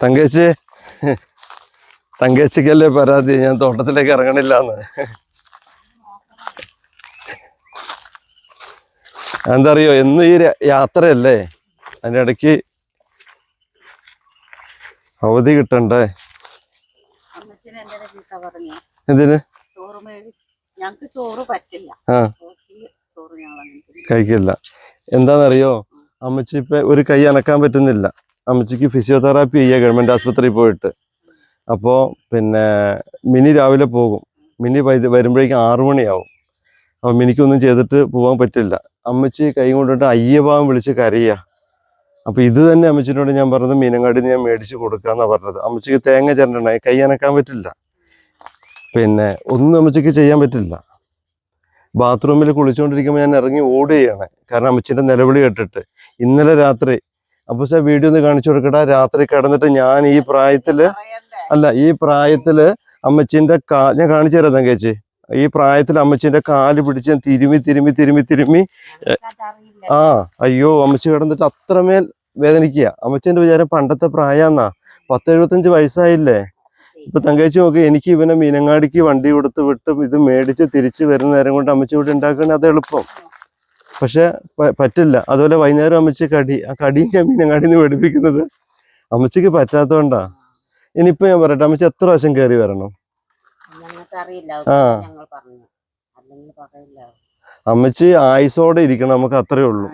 തങ്കേച്ചി തങ്കേച്ചിക്കല്ലേ പരാതി ഞാൻ തോട്ടത്തിലേക്ക് ഇറങ്ങണില്ലാന്ന്. എന്താ അറിയോ, എന്നും ഈ യാത്രയല്ലേ, അതിൻ്റെ ഇടയ്ക്ക് അവധി കിട്ടണ്ടേ. എന്തിന്? കഴിക്കില്ല. എന്താണെന്നറിയോ, അമ്മച്ചി ഇപ്പൊ ഒരു കൈ അനക്കാൻ പറ്റുന്നില്ല. അമ്മച്ചിക്ക് ഫിസിയോതെറാപ്പി ചെയ്യുക ഗവൺമെന്റ് ആശുപത്രിയിൽ പോയിട്ട്. അപ്പോൾ പിന്നെ മിനി രാവിലെ പോകും. മിനി വരുമ്പോഴേക്കും 6 മണിയാവും. അപ്പോൾ മിനിക്കൊന്നും ചെയ്തിട്ട് പോകാൻ പറ്റില്ല. അമ്മച്ചി കൈ കൊണ്ടിട്ട് അയ്യഭാവം വിളിച്ച് കരയുക. അപ്പോൾ ഇത് തന്നെ അമ്മച്ചിനോട് ഞാൻ പറഞ്ഞത് മീനങ്ങാടിന്ന് ഞാൻ മേടിച്ച് കൊടുക്കാന്നാണ് പറഞ്ഞത്. അമ്മച്ചിക്ക് തേങ്ങ ചിരണ്ടണേ, കൈ അനക്കാൻ പറ്റില്ല. പിന്നെ ഒന്നും അമ്മച്ചിക്ക് ചെയ്യാൻ പറ്റില്ല. ബാത്റൂമിൽ കുളിച്ചുകൊണ്ടിരിക്കുമ്പോൾ ഞാൻ ഇറങ്ങി ഓടുകയാണ്, കാരണം അമ്മച്ചിൻ്റെ നിലവിളി കേട്ടിട്ട്. ഇന്നലെ രാത്രി അപ്പോൾ സാർ വീഡിയോ ഒന്ന് കാണിച്ചു കൊടുക്കടാ. രാത്രി കിടന്നിട്ട് ഞാൻ ഈ പ്രായത്തില് അമ്മച്ചിൻ്റെ ഞാൻ കാണിച്ചു തരാം തങ്കേച്ചി. ഈ പ്രായത്തിൽ അമ്മച്ചിൻ്റെ കാല് പിടിച്ച് ഞാൻ തിരുമ്മി അയ്യോ അമ്മച്ചി കിടന്നിട്ട് അത്രമേൽ വേദനിക്കുക. അമ്മച്ചിൻ്റെ വിചാരം പണ്ടത്തെ പ്രായന്നാ. 10-75 വയസ്സായില്ലേ. ഇപ്പൊ തങ്കേച്ചി നോക്കി, എനിക്ക് ഇവനെ മീനങ്ങാടിക്ക് വണ്ടി കൊടുത്ത് വിട്ട് ഇത് മേടിച്ച് തിരിച്ച് വരുന്ന നേരം കൊണ്ട് അമ്മച്ചി ഇവിടെ ഉണ്ടാക്കണേ അത് എളുപ്പം. പക്ഷെ പറ്റില്ല. അതുപോലെ വൈകുന്നേരം അമ്മച്ചി ആ കടിയും ഞാൻ മീനങ്ങാടിന്ന് മേടിപ്പിക്കുന്നത് അമ്മച്ചിക്ക് പറ്റാത്തോണ്ടാ. ഇനിയിപ്പോ ഞാൻ പറയട്ടെ, അമ്മച്ചി എത്ര പ്രാവശ്യം കയറി വരണം? അമ്മച്ചി ആയുസോടെ ഇരിക്കണം, നമുക്ക് അത്രേ ഉള്ളൂ.